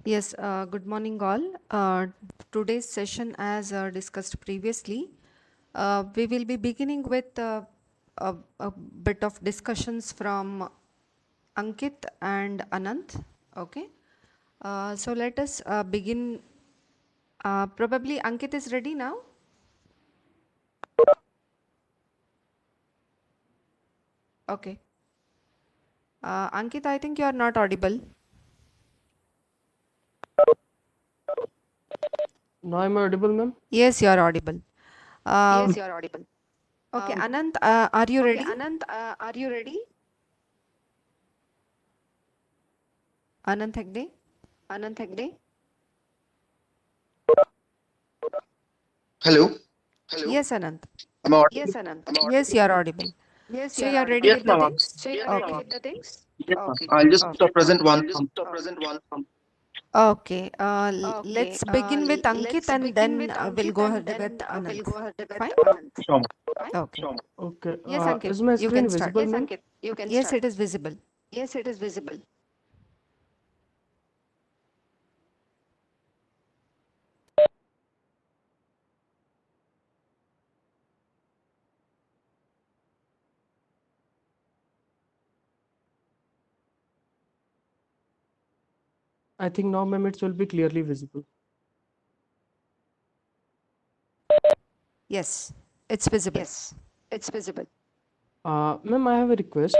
Yes, good morning, all. Today's session, as discussed previously, we will be beginning with a bit of discussions from Ankit and Anant. Okay, so let us begin. Probably Ankit is ready now. Okay, Ankit, I think you are not audible. Now I'm audible, ma'am. Yes, you are audible. Uh, Yes, you're audible. okay, Okay. Anant, are you Okay, ready? Anant, are you ready? Anant Hegde? Anant Hegde? Hello, Hello? Yes, Anant. am I audible? Yes, Anant. Yes, you are audible. Yes, So you you are are ready audible. Yes, with the ma'am. things? So you're ready Okay. with the things? Yes, ma'am. Okay. I'll just Okay. present one. I'll just present one. Okay. Okay. Let's begin with Ankit Let's and begin then with we'll Ankit go and ahead then with we'll Anant. go ahead with Fine? Anant. Sure. Fine? Okay. Okay. Yes, Ankit, Is my you can screen start. visible, Yes, ma'am? Ankit, you can Yes, start. it is visible. Yes, it is visible. I think now, ma'am, it will be clearly visible. Yes, it's visible. Yes, it's visible. Ma'am, I have a request.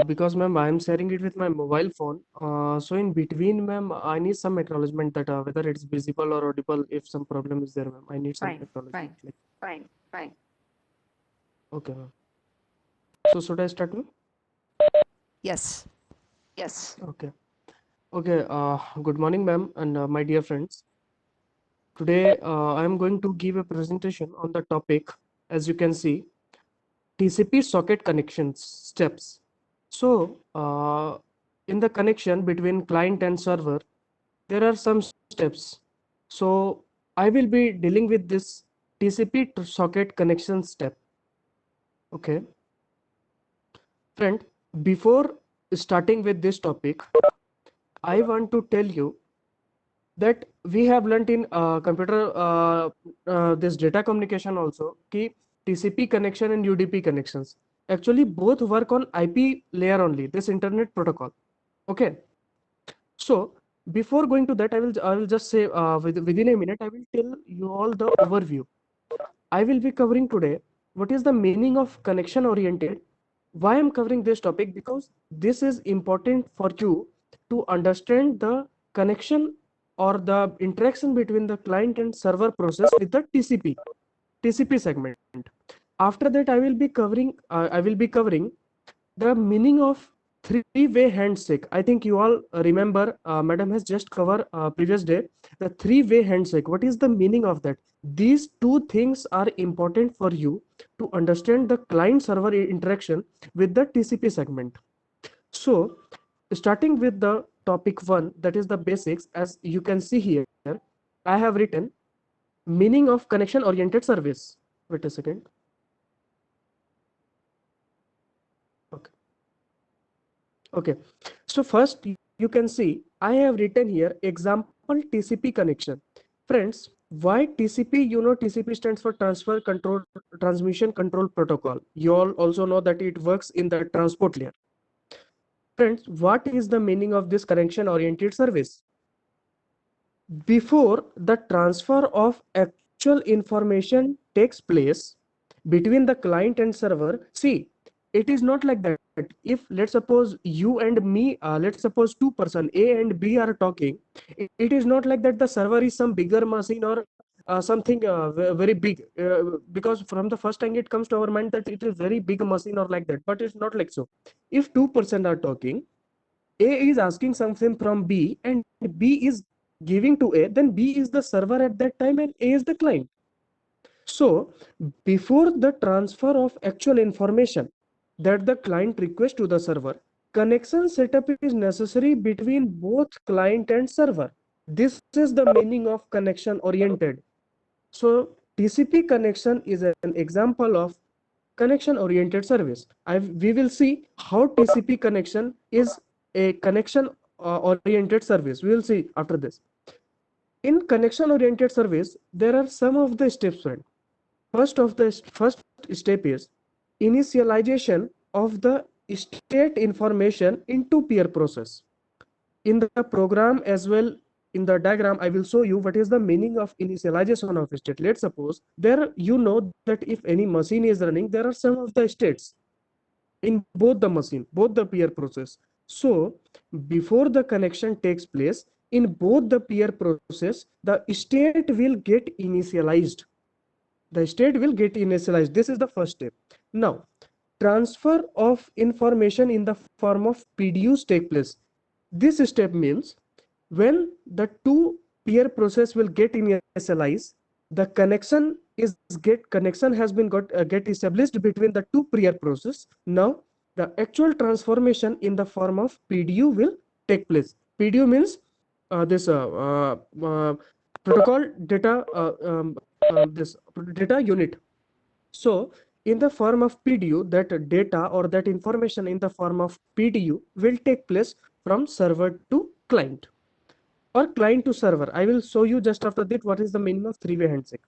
Because, ma'am, I am sharing it with my mobile phone. So in between, ma'am, I need some acknowledgement that whether it's visible or audible. If some problem is there, ma'am, I need some Fine, acknowledgement. fine. Like, Fine, fine. okay, ma'am. So should I start, ma'am? Yes. Yes. Okay. Okay. Good morning, ma'am, and my dear friends. Today, I am going to give a presentation on the topic, as you can see, TCP socket connections steps. So, in the connection between client and server, there are some steps. So, I will be dealing with this TCP to socket connection step. Okay, friend, before starting with this topic, I want to tell you that we have learnt in computer this data communication also कि TCP connection and UDP connections actually both work on IP layer only, this internet protocol. Okay, so before going to that, I will just say within a minute I will tell you all the overview. I will be covering today what is the meaning of connection oriented. Why I'm covering this topic? Because this is important for you to understand the connection or the interaction between the client and server process with the TCP segment. After that, I will be covering the meaning of three-way handshake. I think you all remember, Madam has just covered previous day the three-way handshake. What is the meaning of that? These two things are important for you to understand the client-server interaction with the TCP segment. So, starting with the topic one, that is the basics. As you can see here, I have written meaning of connection-oriented service. Wait a second. Okay. Okay, so first you can see I have written here example TCP connection. Friends, why TCP? You know TCP stands for transmission control protocol. You all also know that it works in the transport layer. Friends, what is the meaning of this connection oriented service? Before the transfer of actual information takes place between the client and server, see, it is not like that. If let's suppose you and me, let's suppose two person A and B are talking, it is not like that the server is some bigger machine or something very big, because from the first time it comes to our mind that it is very big machine or like that, but it's not like so. If two-person are talking, A is asking something from B and B is giving to A, then B is the server at that time and A is the client. So before the transfer of actual information that the client requests to the server, connection setup is necessary between both client and server. This is the meaning of connection oriented. So TCP connection is an example of connection oriented service. We will see how TCP connection is a connection oriented service. We will see after this. In connection oriented service, there are some of the steps, friend. First step is initialization of the state information into peer process. In the program as well, in the diagram, I will show you what is the meaning of initialization of state. Let's suppose there, you know that if any machine is running, there are some of the states in both the machine, both the peer process. So before the connection takes place, in both the peer process, the state will get initialized. The state will get initialized. This is the first step. Now, transfer of information in the form of PDUs take place. This step means when the two peer process will get initialized, the connection has been get established between the two peer process. Now the actual transformation in the form of PDU will take place. PDU means this protocol data this data unit. So in the form of PDU, that data or that information in the form of PDU will take place from server to client or client to server. I will show you just after that what is the meaning of three-way handshake.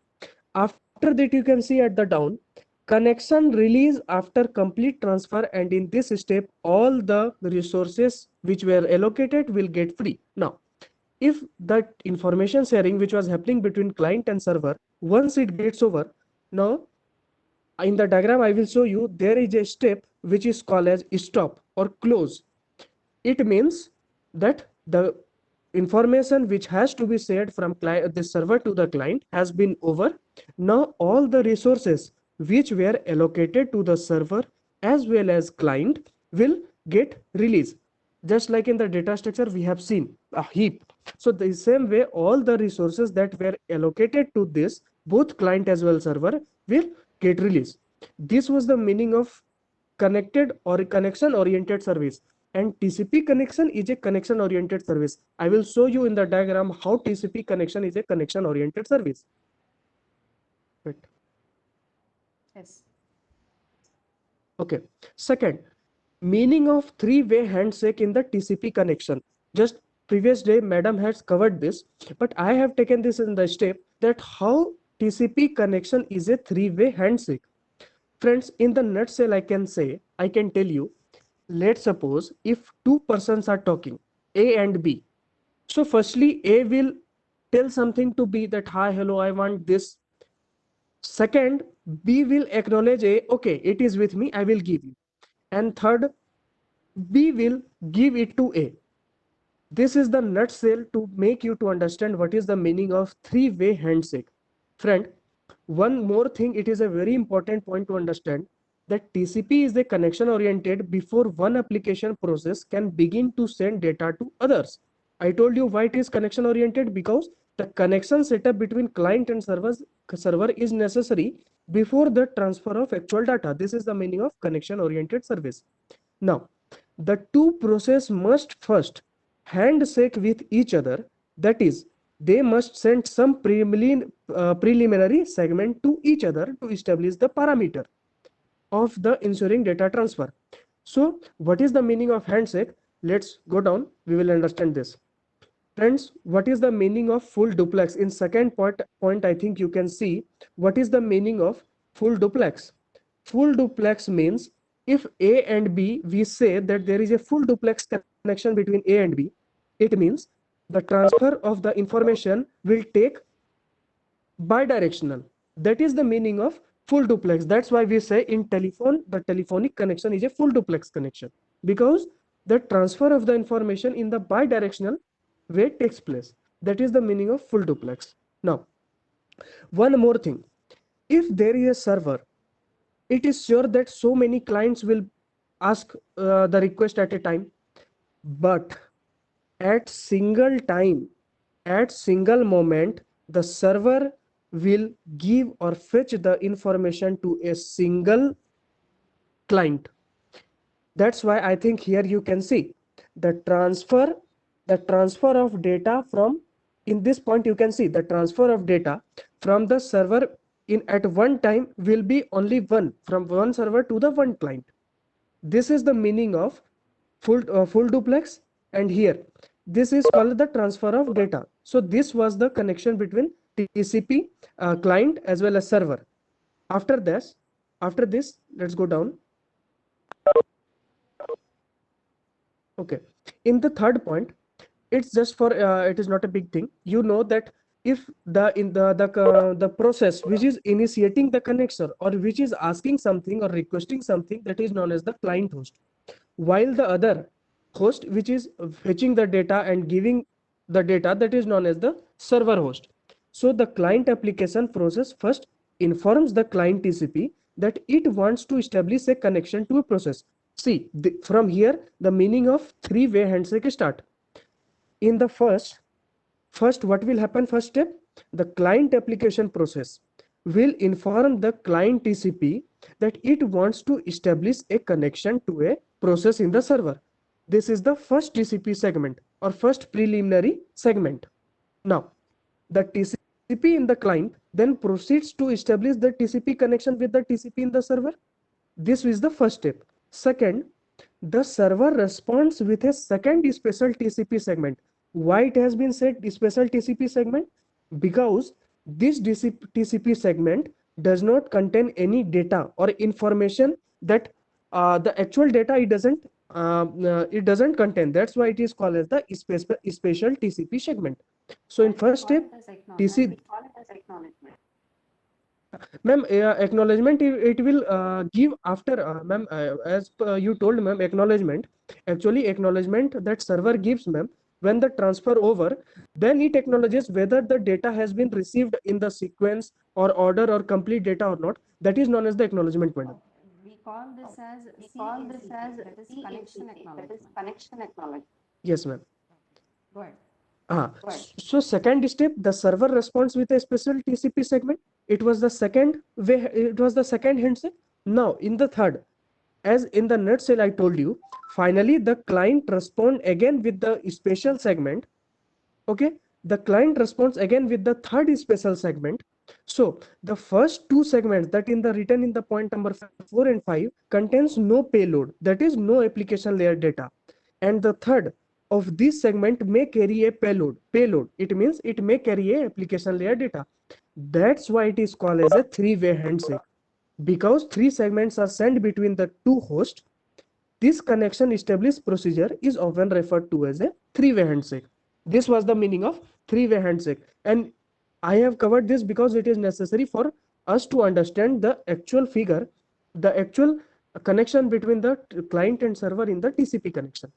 After that, you can see at the down, connection release after complete transfer, and in this step, all the resources which were allocated will get free. Now, if that information sharing which was happening between client and server, once it gets over, now in the diagram I will show you there is a step which is called as stop or close. It means that the information which has to be shared from the server to the client has been over. Now all the resources which were allocated to the server as well as client will get released. Just like in the data structure we have seen a heap. So the same way all the resources that were allocated to this both client as well server will get released. This was the meaning of connected or connection oriented service. And TCP connection is a connection oriented service. I will show you in the diagram how TCP connection is a connection oriented service. Wait. Yes. Okay. Second, meaning of three-way handshake in the TCP connection. Just previous day, madam has covered this, but I have taken this in the step that how TCP connection is a three-way handshake. Friends, in the nutshell, I can tell you, let's suppose if two persons are talking, A and B. So firstly, A will tell something to B that, hi, hello, I want this. Second, B will acknowledge A, okay, it is with me, I will give you. And third, B will give it to A. This is the nutshell to make you to understand what is the meaning of three-way handshake. Friend, one more thing, it is a very important point to understand that TCP is a connection oriented before one application process can begin to send data to others. I told you why it is connection oriented, because the connection setup between client and server is necessary before the transfer of actual data. This is the meaning of connection oriented service. Now, the two process must first handshake with each other. That is, they must send some preliminary segment to each other to establish the parameter of the ensuring data transfer. So what is the meaning of handshake? Let's go down, we will understand this. Friends, what is the meaning of full duplex? In second point I think you can see what is the meaning of full duplex. Full duplex means if A and B, we say that there is a full duplex connection between A and B, it means the transfer of the information will take bidirectional. That is the meaning of full duplex. That's why we say in telephone, the telephonic connection is a full duplex connection, because the transfer of the information in the bidirectional way takes place. That is the meaning of full duplex. Now, one more thing. If there is a server, it is sure that so many clients will ask the request at a time, but at single time, at single moment, the server will give or fetch the information to a single client. That's why I think here you can see the transfer of data from, in this point you can see the transfer of data from the server in at one time will be only one, from one server to the one client. This is the meaning of full duplex. and here. This is called the transfer of data. So this was the connection between TCP client as well as server. After this, let's go down. Okay. In the third point, it's just for it is not a big thing. You know that if the process which is initiating the connection or which is asking something or requesting something, that is known as the client host, while the other host which is fetching the data and giving the data, that is known as the server host. So the client application process first informs the client TCP that it wants to establish a connection to a process. See, from here the meaning of three-way handshake start. In the first what will happen? First step, the client application process will inform the client TCP that it wants to establish a connection to a process in the server. This is the first TCP segment or first preliminary segment. Now the TCP in the client then proceeds to establish the TCP connection with the TCP in the server. This is the first step. Second, the server responds with a second special TCP segment. Why it has been said special TCP segment? Because this TCP segment does not contain any data or information that the actual data it doesn't contain. That's why it is called as the special TCP segment. So in first step, TCP. Ma'am, acknowledgement it will give after ma'am, as you told ma'am, acknowledgement. Actually, acknowledgement that server gives ma'am when the transfer over, then it acknowledges whether the data has been received in the sequence or order or complete data or not. That is known as the acknowledgement, madam. We call this as CACP, that is connection acknowledgement. Yes, ma'am. Go ahead. So second step, the server responds with a special TCP segment. It was the second way, it was the second handshake. Now in the third, as in the nutshell I told you, finally the client responds again with the special segment. Okay, the client responds again with the third special segment. So the first two segments that in the written in the point number 4 and 5 contains no payload, that is no application layer data, and the third of this segment may carry a payload, it means it may carry a application layer data. That's why it is called as a three-way handshake, because three segments are sent between the two hosts. This connection established procedure is often referred to as a three-way handshake. This was the meaning of three-way handshake, and I have covered this because it is necessary for us to understand the actual figure, the actual connection between the client and server in the TCP connection.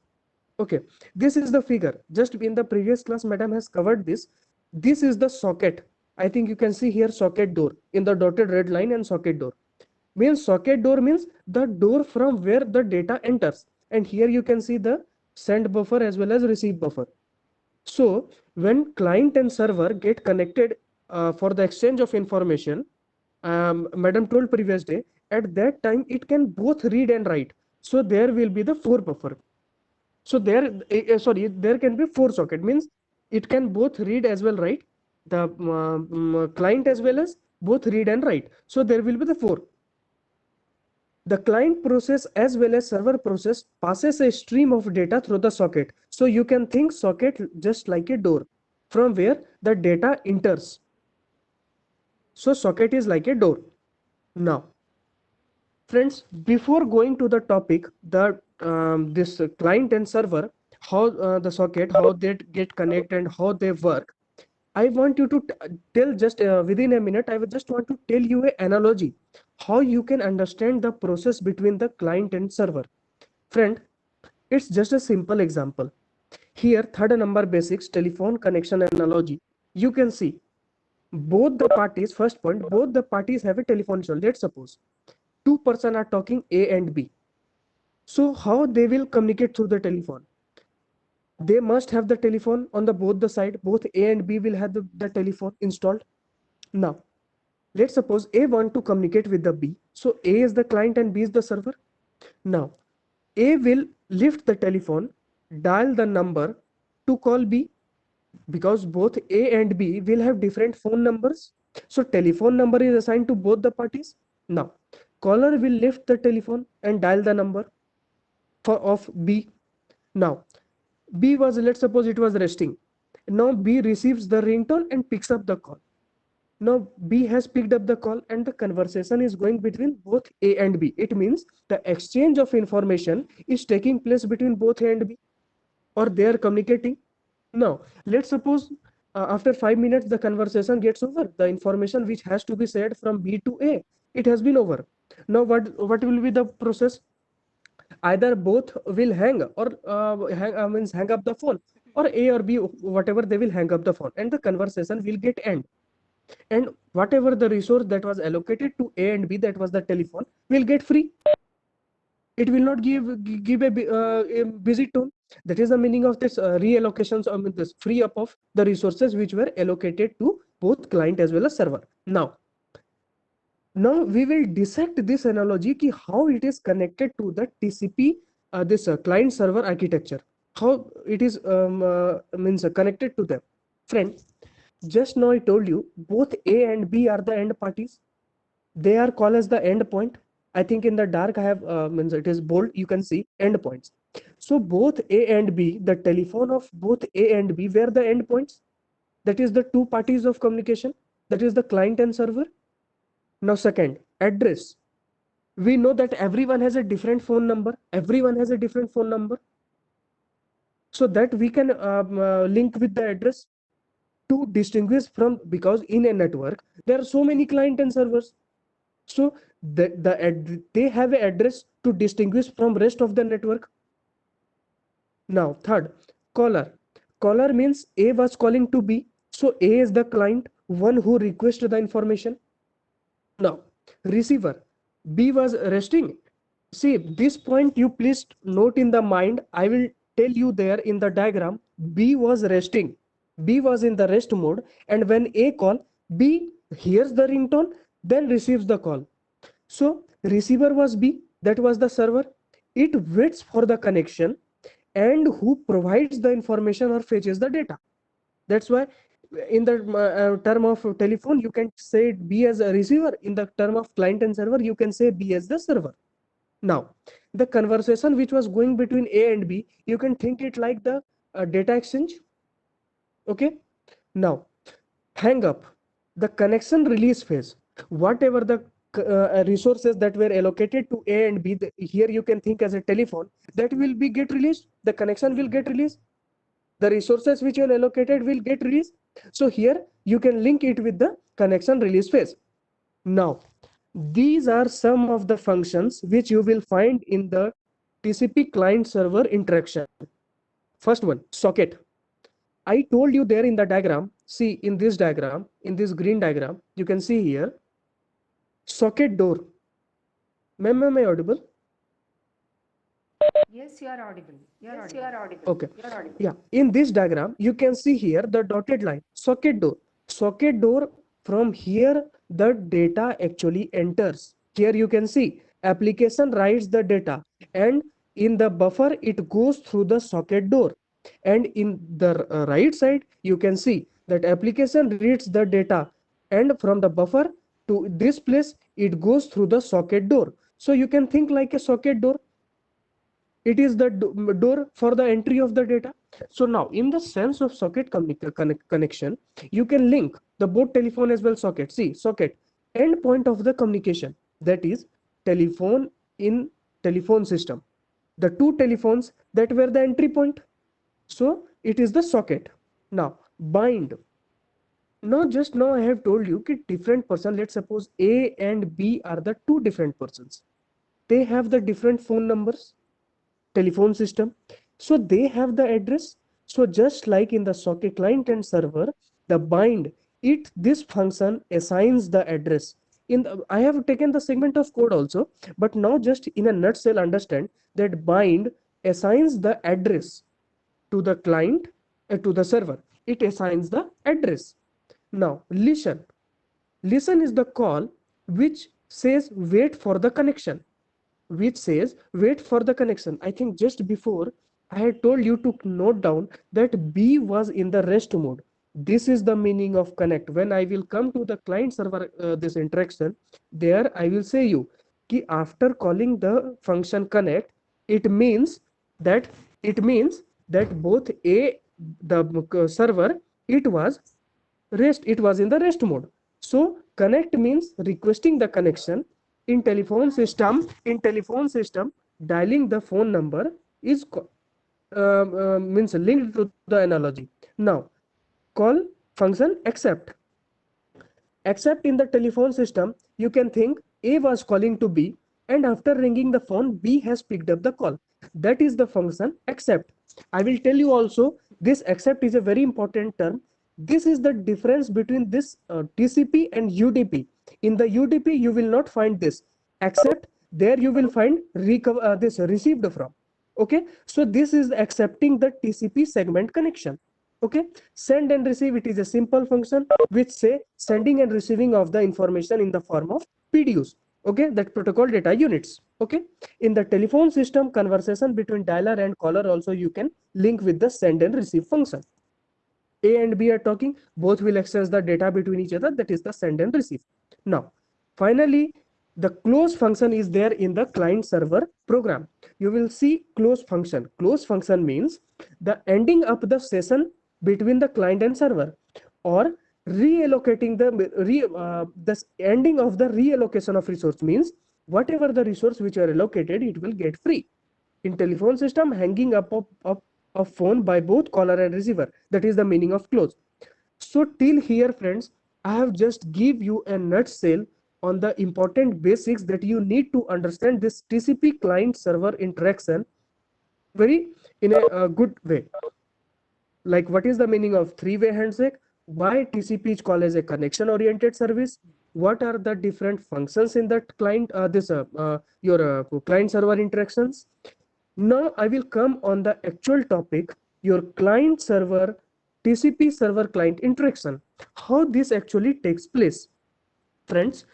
Okay, this is the figure. Just in the previous class, madam has covered this. This is the socket. I think you can see here socket door in the dotted red line, and socket door means socket door means the door from where the data enters. And here you can see the send buffer as well as receive buffer. So when client and server get connected for the exchange of information, madam told previous day, at that time it can both read and write. So there will be the 4 buffer. So there, there can be 4 socket, means it can both read as well write, the client as well as both read and write. So there will be the 4. The client process as well as server process passes a stream of data through the socket. So you can think socket just like a door from where the data enters. So socket is like a door. Now, friends, before going to the topic, the this client and server, how the socket, how they get connected and how they work, I want you to tell just within a minute, I would just want to tell you an analogy, how you can understand the process between the client and server. Friend, it's just a simple example. Here, third number basics, telephone connection analogy. You can see both the parties, first point, both the parties have a telephone call. Let's suppose two persons are talking A and B. So how they will communicate through the telephone? They must have the telephone on the both the side. Both A and B will have the telephone installed. Now, let's suppose A want to communicate with the B. So A is the client and B is the server. Now, A will lift the telephone, dial the number to call B, because both A and B will have different phone numbers. So telephone number is assigned to both the parties. Now, caller will lift the telephone and dial the number of B. Now, B was, let's suppose it was resting. Now B receives the ringtone and picks up the call. Now B has picked up the call and the conversation is going between both A and B. It means the exchange of information is taking place between both A and B, or they are communicating. Now let's suppose after 5 minutes the conversation gets over. The information which has to be said from B to A, it has been over. Now what will be the process? Either both will hang or means hang up the phone, or A or B, whatever, they will hang up the phone and the conversation will get end. And whatever the resource that was allocated to A and B, that was the telephone, will get free. It will not give a busy tone. That is the meaning of this reallocations, this free up of the resources which were allocated to both client as well as server. Now we will dissect this analogy ki how it is connected to the TCP, this client server architecture, how it is means connected to them. Friend, just now I told you both A and B are the end parties. They are called as the end point. I think in the dark I have means it is bold, you can see end points. So both A and B, the telephone of both A and B were the end points. That is the two parties of communication. That is the client and server. Now second, address. We know that everyone has a different phone number. Everyone has a different phone number. So that we can link with the address to distinguish from, because in a network there are so many client and servers. So they have an address to distinguish from rest of the network. Now third, caller. Caller means A was calling to B. So A is the client, one who requested the information. Now receiver. B was resting. See, this point you please note in the mind. I will tell you there in the diagram. B was resting. B was in the rest mode, and when A call, B hears the ringtone, then receives the call. So receiver was B, that was the server. It waits for the connection and who provides the information or fetches the data. That's why in the term of telephone, you can say B as a receiver. In the term of client and server, you can say B as the server. Now, the conversation which was going between A and B, you can think it like the data exchange. Okay. Now, hang up, the connection release phase. Whatever the resources that were allocated to A and B, here you can think as a telephone, that will be get released. The connection will get released. The resources which are allocated will get released. So here you can link it with the connection release phase. Now, these are some of the functions which you will find in the TCP client server interaction. First one, socket. I told you there in the diagram. See, in this diagram, in this green diagram, you can see here socket door. Ma'am, am I audible? Yes, you are audible. Okay. Yeah. In this diagram, you can see here the dotted line, socket door. Socket door, from here, the data actually enters. Here you can see application writes the data, and in the buffer, it goes through the socket door. And in the right side, you can see that application reads the data, and from the buffer to this place, it goes through the socket door. So you can think like a socket door. It is the door for the entry of the data. So now in the sense of socket connection, you can link the both telephone as well socket. See, socket, end point of the communication, that is telephone in telephone system, the two telephones that were the entry point. So it is the socket. Now bind. Now just now I have told you that different person, let's suppose A and B are the two different persons. They have the different phone numbers, telephone system, so they have the address. So just like in the socket client and server, the bind, it, this function assigns the address. In the, I have taken the segment of code also, but now just in a nutshell understand that bind assigns the address to the client, to the server. It assigns the address. Now listen. Listen is the call which says wait for the connection, which says wait for the connection. I think just before I had told you to note down that B was in the rest mode. This is the meaning of connect. When I will come to the client server this interaction, there I will say you कि after calling the function connect, it means that both the server, it was in the rest mode. So connect means requesting the connection. In telephone system dialing the phone number is means linked to the analogy. Now call function accept. Except in the telephone system, you can think A was calling to B, and after ringing the phone, B has picked up the call. That is the function accept. I will tell you also, this accept is a very important term. This is the difference between this TCP and UDP. In the UDP, you will not find this accept. There you will find this received from. Okay, so this is accepting the TCP segment connection. Okay, send and receive, it is a simple function which say sending and receiving of the information in the form of PDUs. Okay, that protocol data units. Okay, in the telephone system, conversation between dialer and caller also you can link with the send and receive function. A and B are talking, both will exchange the data between each other, that is the send and receive. Now finally, the close function is there in the client server program. You will see close function. Close function means the ending up the session between the client and server, or reallocating the ending of the reallocation of resource means whatever the resource which are allocated, it will get free. In telephone system, hanging up of phone by both caller and receiver, that is the meaning of close. So till here friends, I have just give you a nutshell on the important basics that you need to understand this TCP client server interaction very in a good way. Like what is the meaning of three-way handshake, why TCP is called as a connection oriented service, what are the different functions in that client your client server interactions. Now I will come on the actual topic, your client server TCP server client interaction, how this actually takes place. Friends,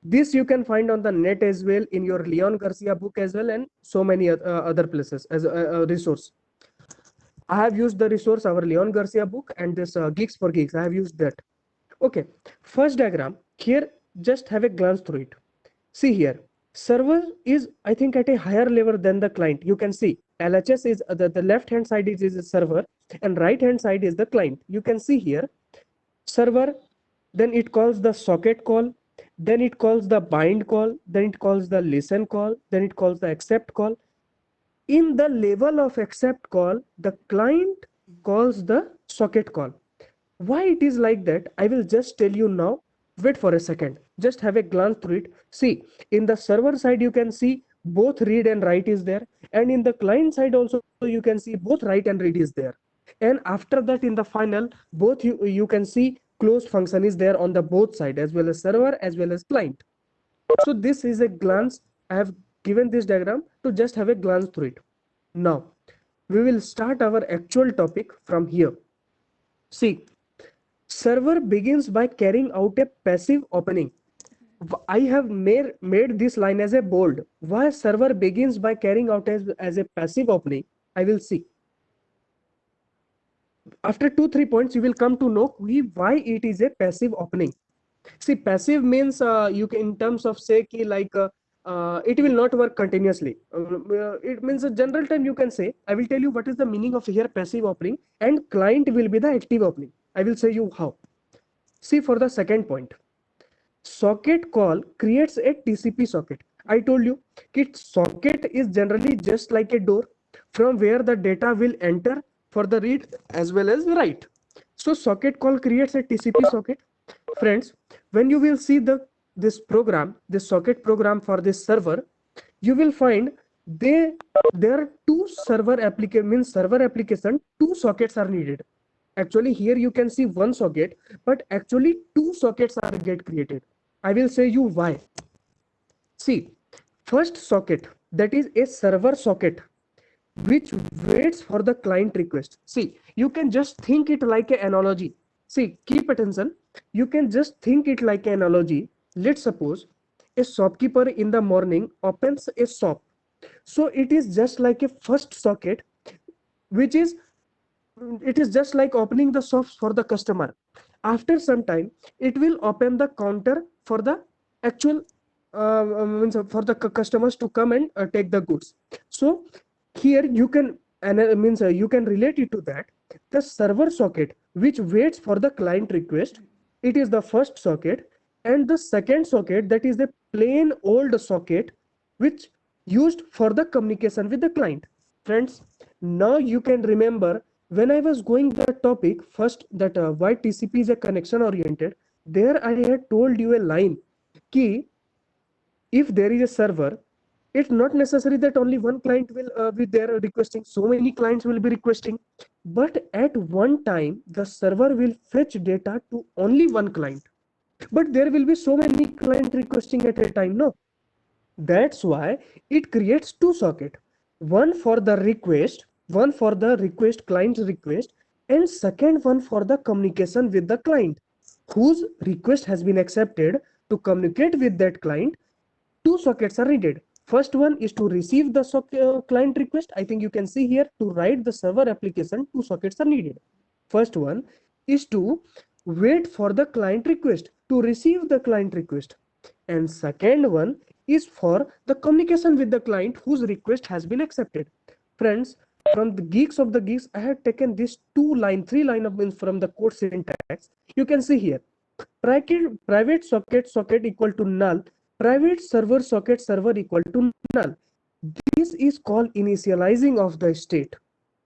this you can find on the net as well, in your Leon Garcia book as well, and so many other places as a resource. I have used the resource, our Leon Garcia book, and this Geeks for Geeks. I have used that. Okay, first diagram here, just have a glance through it. See here, server is, I think, at a higher level than the client. You can see LHS is the left hand side is a server, and right hand side is the client. You can see here server, then it calls the socket call, then it calls the bind call, then it calls the listen call, then it calls the accept call. In the level of accept call, the client calls the socket call. Why it is like that, I will just tell you now. Wait for a second, just have a glance through it. See, in the server side you can see both read and write is there, and in the client side also you can see both write and read is there. And after that, in the final, both you can see close function is there on the both side, as well as server as well as client. So this is a glance. I have given this diagram to just have a glance through it. Now we will start our actual topic from here. See, server begins by carrying out a passive opening. I have made this line as a bold. Why server begins by carrying out as a passive opening, I will see. After 2-3 points, you will come to know why it is a passive opening. See, passive means you can, in terms of say ki like it will not work continuously. It means a general time you can say. I will tell you what is the meaning of here passive opening, and client will be the active opening. I will say you how. See, for the second point, socket call creates a TCP socket. I told you that socket is generally just like a door from where the data will enter for the read as well as write. So socket call creates a TCP socket. Friends, when you will see this socket program for this server, you will find there are two server application, two sockets are needed. Actually here you can see one socket, but actually two sockets are get created. I will say you why. See, first socket, that is a server socket which waits for the client request. See, you can just think it like an analogy. See, keep attention. You can just think it like an analogy. Let's suppose a shopkeeper in the morning opens a shop. So it is just like a first socket, which is, it is just like opening the shops for the customer. After some time, it will open the counter for the actual for the customers to come and take the goods. So here you can means you can relate it to that. The server socket which waits for the client request, it is the first socket, and the second socket, that is the plain old socket which used for the communication with the client. Friends, now you can remember when I was going the topic first, that why TCP is a connection oriented. There I had told you a line key, if there is a server, it's not necessary that only one client will be there requesting. So many clients will be requesting, but at one time the server will fetch data to only one client, but there will be so many clients requesting at a time. No, that's why it creates two sockets, one for the request, one for the request, client's request, and second one for the communication with the client whose request has been accepted. To communicate with that client, two sockets are needed. First one is to receive the client request. I think you can see here, to write the server application, two sockets are needed. First one is to wait for the client request, to receive the client request, and second one is for the communication with the client whose request has been accepted. Friends, from the geeks of the geeks, I have taken this three line of from the code syntax. You can see here, private socket equal to null, private server server equal to null. This is called initializing of the state.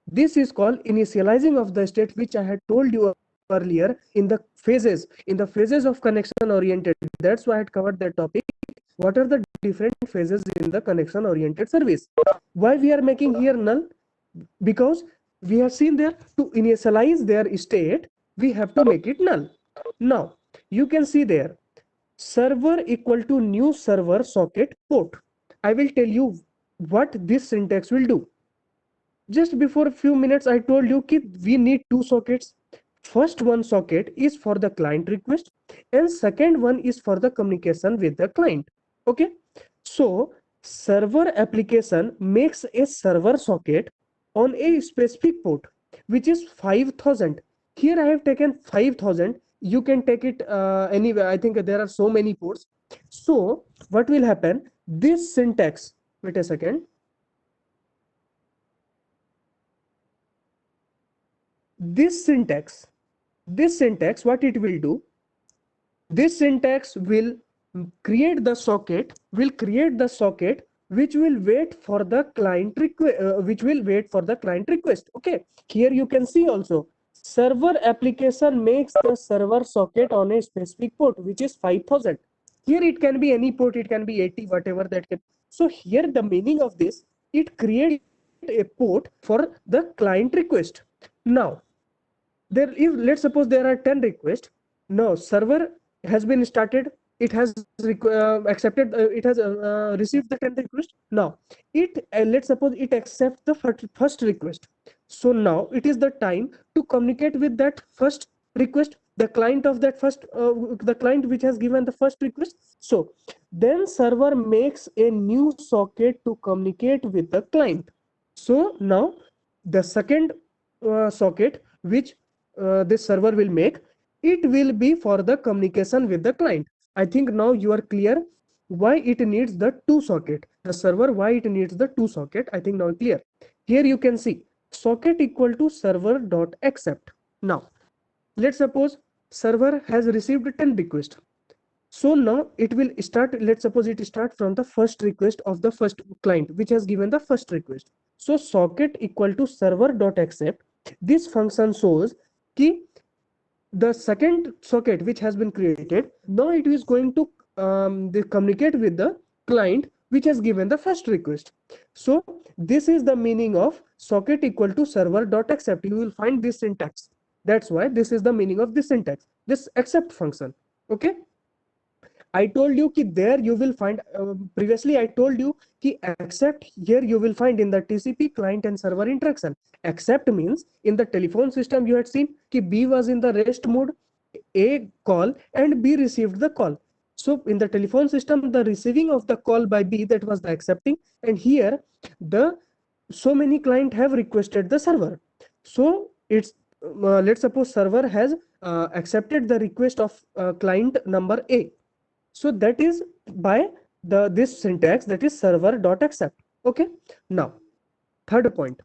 This is called initializing of the state, which I had told you earlier in the phases of connection oriented. That's why I had covered that topic. What are the different phases in the connection oriented service? Why we are making here null? Because we have seen there, to initialize their state, we have to make it null. Now you can see there, server equal to new server socket port. I will tell you what this syntax will do. Just before a few minutes I told you that we need two sockets. First one socket is for the client request, and second one is for the communication with the client. Okay, so server application makes a server socket on a specific port which is 5000. Here I have taken 5000. You can take it anywhere. I think there are so many ports. So what will happen, this syntax, wait a second, this syntax, what it will do, this syntax will create the socket, which will wait for the client request. Okay, here you can see also, server application makes the server socket on a specific port which is 5000. Here it can be any port, it can be 80, whatever that can. So here the meaning of this, it creates a port for the client request. Now there, if let's suppose there are 10 requests, now server has been started, it has accepted, it has received the 10 request. Now it let's suppose it accepts the first request. So now it is the time to communicate with that first request, the client of that first the client which has given the first request. So then server makes a new socket to communicate with the client. So now the second socket which this server will make, it will be for the communication with the client. I think now you are clear why it needs the two socket, the server, why it needs the two socket. I think now clear. Here you can see socket equal to server dot accept. Now let's suppose server has received 10 requests. So now it will start, let's suppose it start from the first request of the first client which has given the first request. So socket equal to server dot accept, this function shows key the second socket which has been created, now it is going to communicate with the client which has given the first request. So this is the meaning of socket equal to server dot accept. You will find this syntax. That's why this is the meaning of this syntax, this accept function. Okay, I told you कि there you will find previously I told you कि accept here you will find in the TCP client and server interaction. Accept means in the telephone system you had seen कि B was in the rest mode, A call and B received the call. So in the telephone system the receiving of the call by B, that was the accepting, and here the so many client have requested the server. So it's let's suppose server has accepted the request of client number A. So that is by this syntax, that is server dot accept. Okay, now third point,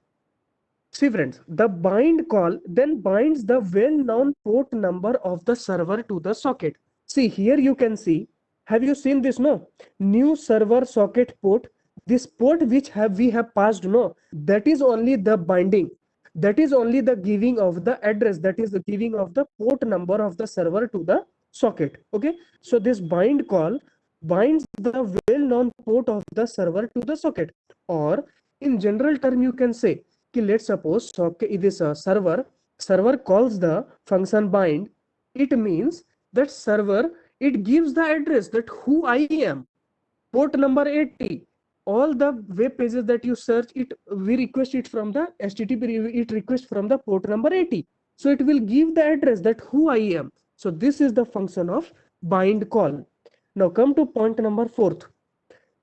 See friends, the bind call then binds the well-known port number of the server to the socket. See here you can see, have you seen this? No, new server socket port, this port which we have passed, no, that is only the binding, that is only the giving of the address, that is the giving of the port number of the server to the socket. Okay, so this bind call binds the well-known port of the server to the socket, or in general term you can say, let's suppose socket this server calls the function bind. It means that server, it gives the address that who I am, port number 80. All the web pages that you search, it we request it from the HTTP, it requests from the port number 80. So it will give the address that who I am. So this is the function of bind call. Now come to point number 4.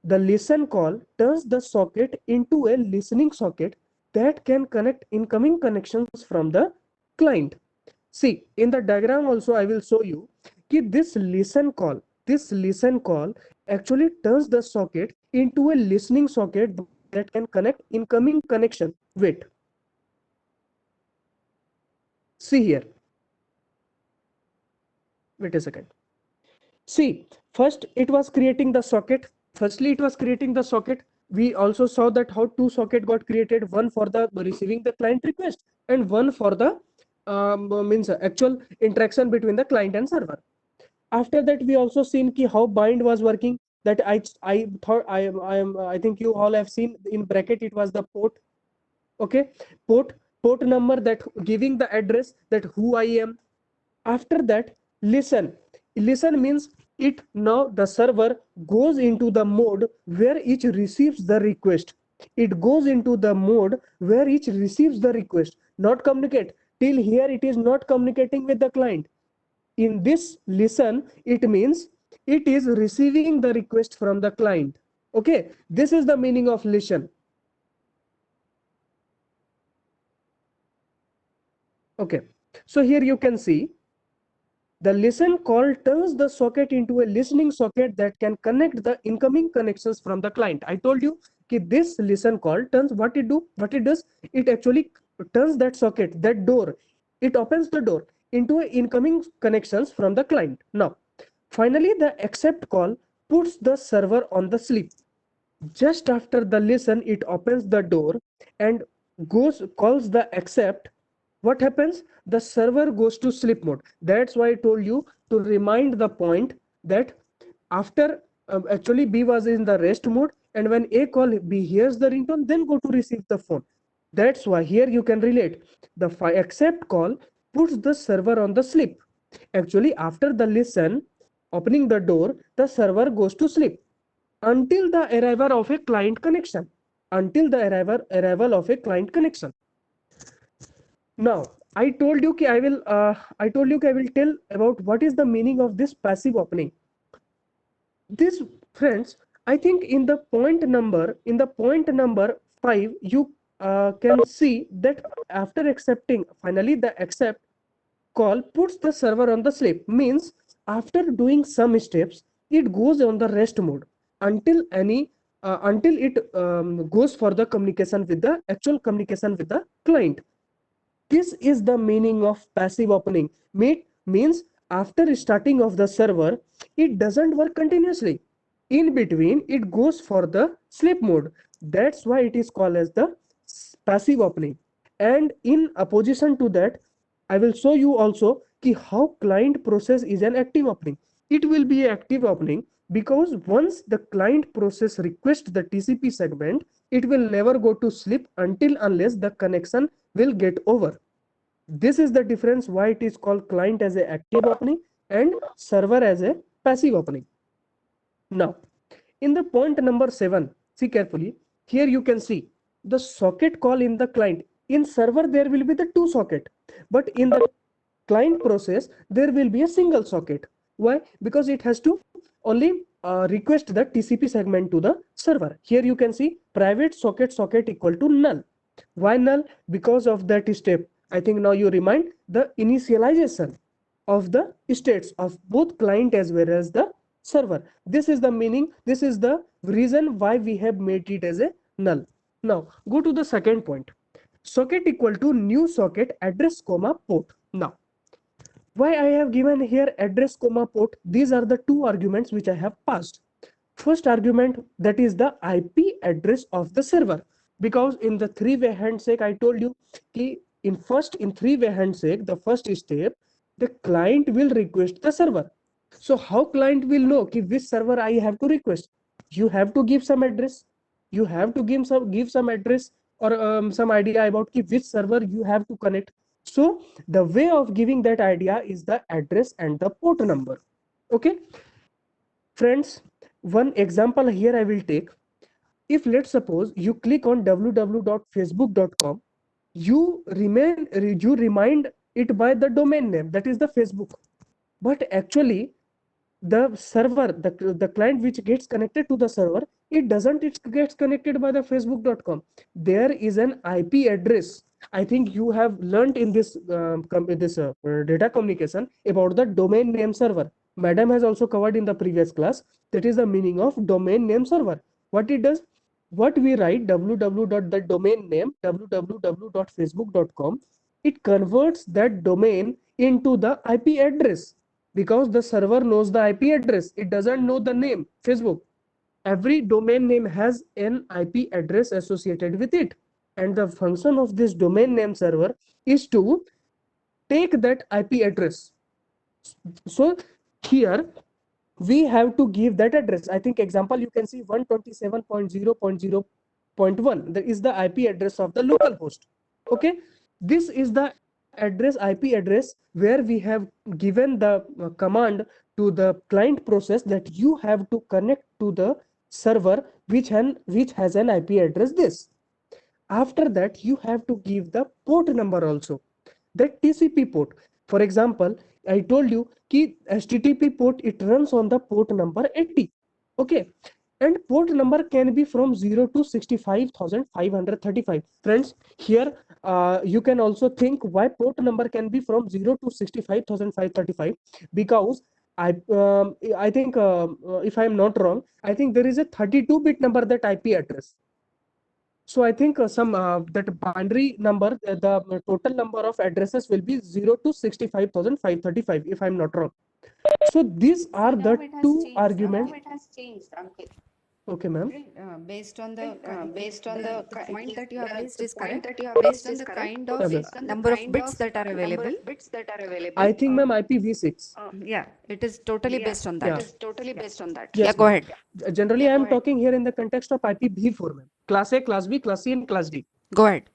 The listen call turns the socket into a listening socket that can connect incoming connections from the client. See, in the diagram also I will show you that this listen call actually turns the socket into a listening socket that can connect incoming connection. Wait. See here. Wait a second. See, first it was creating the socket. Firstly, it was creating the socket. We also saw that how two socket got created, one for the receiving the client request and one for the means actual interaction between the client and server. After that, we also seen ki how bind was working. That I thought I think you all have seen in bracket it was the port. Okay, port number that giving the address that who I am. After that, listen means it now the server goes into the mode where it receives the request. It goes into the mode where it receives the request, not communicate. Till here it is not communicating with the client. In this listen, it means it is receiving the request from the client. Okay, this is the meaning of listen. Okay, so here you can see the listen call turns the socket into a listening socket that can connect the incoming connections from the client. I told you that this listen call turns what it does, it actually turns that socket, that door, it opens the door into incoming connections from the client. Now, finally, the accept call puts the server on the sleep. Just after the listen, it opens the door and calls the accept. What happens? The server goes to sleep mode. That's why I told you to remind the point that after actually B was in the rest mode, and when A call, B hears the ringtone, then go to receive the phone. That's why here you can relate. The accept call puts the server on the sleep. Actually, after the listen, opening the door, the server goes to sleep until the arrival of a client connection. Until the arrival of a client connection. Now, I told you I will tell about what is the meaning of this passive opening. This, friends, I think in the point number 5, you can see that after accepting, finally the accept call puts the server on the sleep. Means after doing some steps, it goes on the rest mode until it goes for the communication with the actual communication with the client. This is the meaning of passive opening. Means after starting of the server, it doesn't work continuously. In between, it goes for the sleep mode. That's why it is called as the passive opening. And in opposition to that, I will show you also how client process is an active opening. It will be an active opening because once the client process requests the TCP segment, it will never go to sleep until unless the connection will get over. This is the difference why it is called client as a active opening and server as a passive opening. Now, in the point number 7, see carefully. Here you can see the socket call in the client. In server, there will be the 2 socket, but in the client process, there will be a single socket. Why? Because it has to only request the TCP segment to the server. Here you can see private socket equal to null. Why null? Because of that step. I think now you remind the initialization of the states of both client as well as the server. This is the meaning. This is the reason why we have made it as a null. Now go to the second point. socket equal to new socket address comma port. Now, why I have given here address comma port? These are the two arguments which I have passed. First argument, that is the IP address of the server, because in the three-way handshake I told you in three-way handshake, the first step, the client will request the server. So how client will know which server I have to request? You have to give some address, you have to give some address or some idea about which server you have to connect. So the way of giving that idea is the address and the port number. Okay friends, one example here I will take. If let's suppose you click on www.facebook.com, you remind it by the domain name, that is the Facebook. But actually the server, the client which gets connected to the server, it gets connected by the facebook.com. There is an IP address. I think you have learned in this data communication about the domain name server. Madam has also covered in the previous class. That is the meaning of domain name server. What it does, what we write www. The domain name www.facebook.com, it converts that domain into the IP address, because the server knows the IP address, it doesn't know the name Facebook. Every domain name has an IP address associated with it, and the function of this domain name server is to take that IP address. So here we have to give that address. I think example you can see 127.0.0.1, that is the IP address of the local host. Okay, this is the address, IP address, where we have given the command to the client process that you have to connect to the server which has an IP address this. After that you have to give the port number also, that TCP port. For example, I told you कि HTTP port, it runs on the port number 80. Okay, and port number can be from 0 to 65,535. Friends, here you can also think why port number can be from 0 to 65,535, because I think if I am not wrong, I think there is a 32-bit number, that IP address. So I think that binary number, the total number of addresses will be 0 to 65,535, if I'm not wrong. So these are Now the it has two changed, arguments. It has changed, Ankit. Okay, ma'am. Based on the Based on the point that you have raised the is point correct. that you have Based raised on is the correct. kind Yeah, of ma'am. Based on the number of kind bits of that are number available. of bits that are available. I think, ma'am, IPv6. Yeah, it is totally Yeah, based on Yeah. that. it is totally based on that. Yeah, Yes, go ma'am. ahead. Generally, Yeah, I go am ahead. talking here in the context of IPv4, ma'am. Class A, Class B, Class C, and Class D. Go ahead.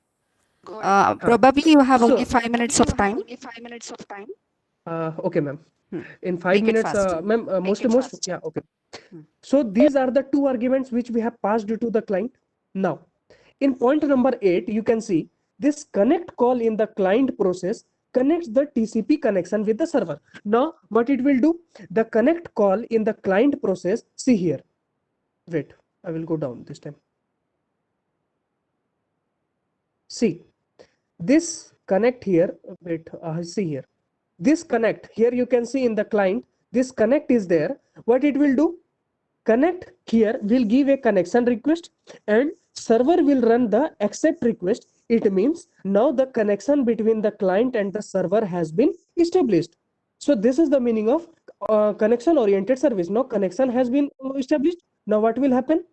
Go ahead. Probably you have So- only 5 minutes of time. Only 5 minutes of time. Okay, ma'am. In 5 Make it minutes, fast. ma'am, Make it fast. yeah, okay. So these are the two arguments which we have passed to the client. Now, in point number 8, you can see this connect call in the client process connects the TCP connection with the server. Now, what it will do? The connect call in the client process, see here. Wait, I will go down this time. See, this connect here, wait, see here. This connect, here you can see in the client, this connect is there. What it will do? Connect here will give a connection request and server will run the accept request. It means now the connection between the client and the server has been established. So this is the meaning of connection oriented service. Now connection has been established. Now what will happen?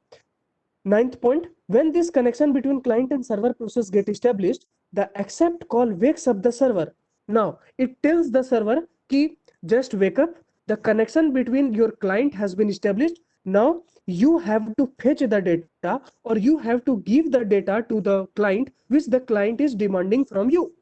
Ninth point, when this connection between client and server process get established, the accept call wakes up the server. Now it tells the server ki just wake up, the connection between your client has been established. Now you have to fetch the data, or you have to give the data to the client which the client is demanding from you.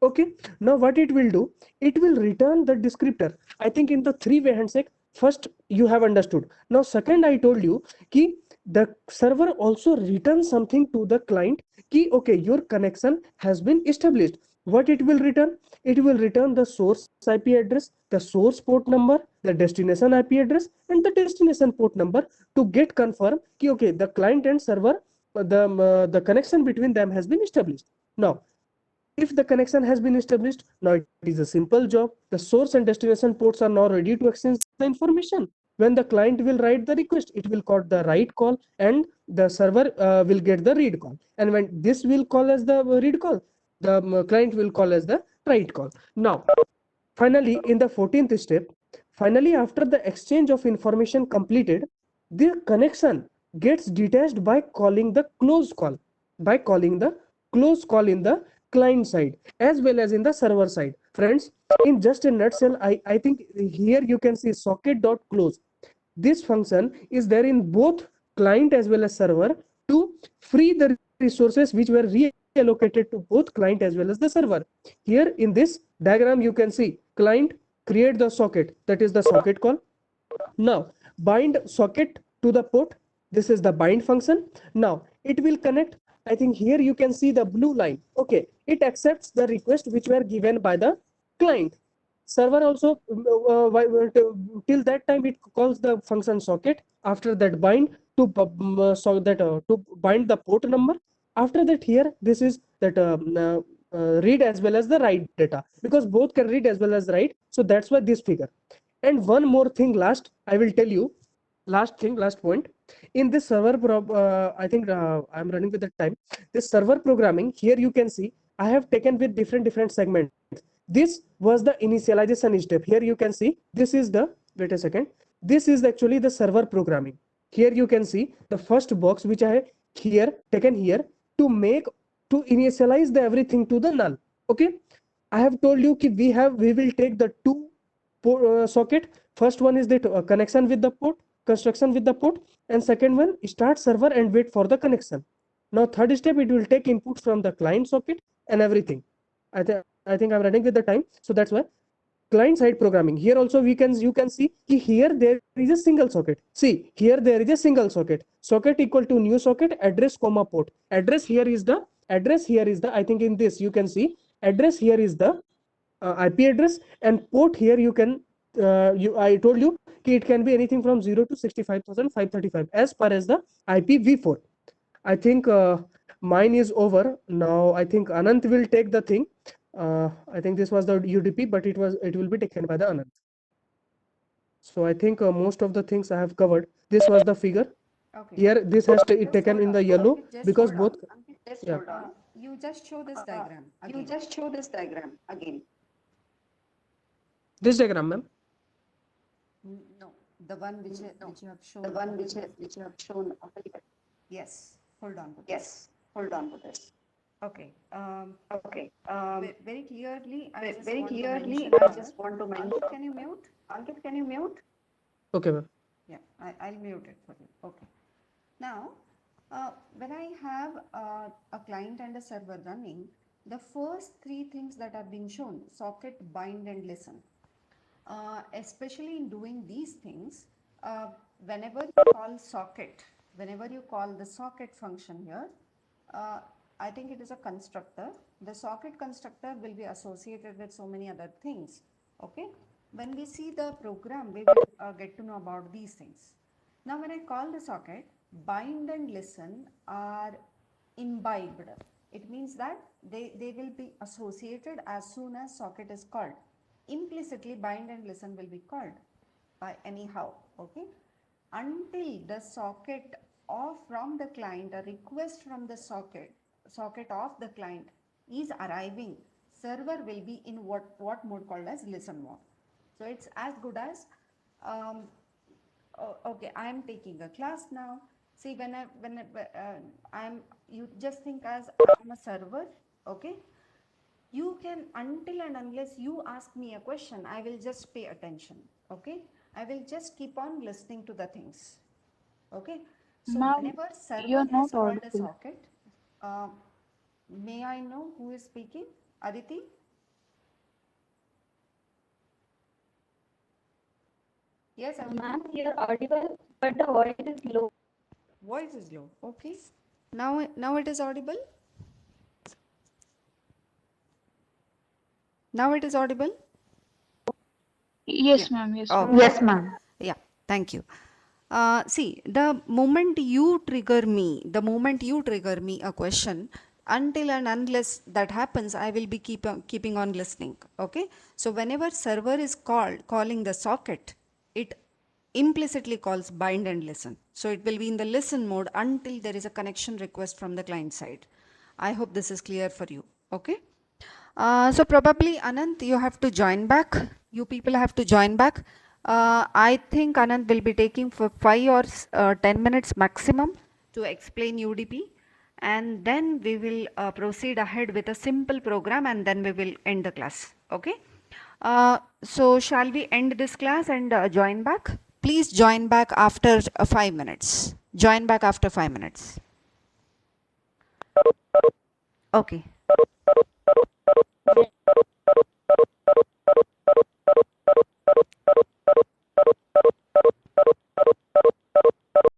Okay, now what it will do? It will return the descriptor. I think in the three-way handshake, first you have understood. Now second, I told you ki the server also returns something to the client ki okay, your connection has been established. What it will return? It will return the source IP address, the source port number, the destination IP address, and the destination port number to get confirmed ki okay, the client and server, the connection between them has been established. Now if the connection has been established, now it is a simple job. The source and destination ports are now ready to exchange the information. when the client will write the request, it will call the write call, and the server will get the read call. And when this will call as the read call, the client will call as the write call. Now, finally, in the 14th step, finally, after the exchange of information completed, the connection gets detached by calling the close call, by calling the close call in the client side as well as in the server side. Friends, in just a nutshell, I think here you can see socket.close. This function is there in both client as well as server to free the resources which were reallocated to both client as well as the server. Here in this diagram, you can see client create the socket, that is the socket call. Now bind socket to the port, this is the bind function. Now it will connect. I think here you can see the blue line. Okay, it accepts the request which were given by the client. Server also till that time it calls the function socket. After that bind to to bind the port number. After that, here this is that read as well as the write data, because both can read as well as write. So that's why this figure. And one more thing, last I will tell you, last point. In this server I think I'm running with the time. This server programming, here you can see I have taken with different segments. This was the initialization step. Here you can see this is the, wait a second, this is actually the server programming. Here you can see the first box which I have here taken here to make, to initialize the everything to the null. Okay, I have told you ki we will take the two socket. First one is the connection with the port, construction with the port, and second one start server and wait for the connection. Now third step, it will take input from the client socket and everything. I think I'm running with the time, so that's why client side programming. Here also you can see here there is a single socket. See, here there is a single socket. Socket equal to new socket address comma port. Address here is the I think in this you can see address here is the IP address, and port here you can I told you it can be anything from 0 to 65,535 as per as the IPv4. I think mine is over now. I think Anant will take the thing. I think this was the UDP, but it will be taken by the Anant. So I think most of the things I have covered. This was the figure. Okay. Here this has Just taken hold in the on. yellow Ankit, just because hold on. both. Ankit, just Yeah. hold on. You just show this diagram You again. just show this diagram again. This diagram, ma'am. No, the one which you have shown. The one which you have shown. Yes, hold on to this. Yes, hold on to this. Okay. Okay. Very clearly, I just Very want to clearly, mention I here. just want to mention. Ankit, can you mute? Ankit, can you mute? Okay, ma'am. Yeah, I'll mute it for you. Okay. Now, when I have a client and a server running, the first three things that are being shown, socket, bind, and listen. Especially in doing these things, whenever you call socket, whenever you call the socket function here, I think it is a constructor. The socket constructor will be associated with so many other things. Okay. When we see the program, we will get to know about these things. Now, when I call the socket, bind and listen are imbibed. It means that they will be associated as soon as socket is called. Implicitly, bind and listen will be called by anyhow. Okay. Until the socket of from the client, a request from the socket of the client is arriving, server will be in what mode called as listen mode. So it's as good as okay, I am taking a class now. See, I'm, you just think as I'm a server. Okay, you can, until and unless you ask me a question, I will just pay attention. Okay, I will just keep on listening to the things. Okay, so Ma'am, whenever server you're has not called a audible. socket, uh, may I know who is speaking? Aditi? Yes, Ma'am, you're audible, but the voice is low. voice is low. Okay, now it is audible. Now it is audible. Yes, ma'am. Yes, Oh, ma'am. yes, ma'am. Yeah, thank you. See, the moment you trigger me, a question, until and unless that happens, I will be keeping on listening. Okay. So whenever server is calling the socket, it implicitly calls bind and listen. So it will be in the listen mode until there is a connection request from the client side. I hope this is clear for you. Okay. So probably Anant, you have to join back. You people have to join back. I think Anant will be taking for 5 or 10 minutes maximum to explain UDP, and then we will proceed ahead with a simple program, and then we will end the class. Okay. So shall we end this class and join back? Please join back after 5 minutes. Join back after 5 minutes. Okay.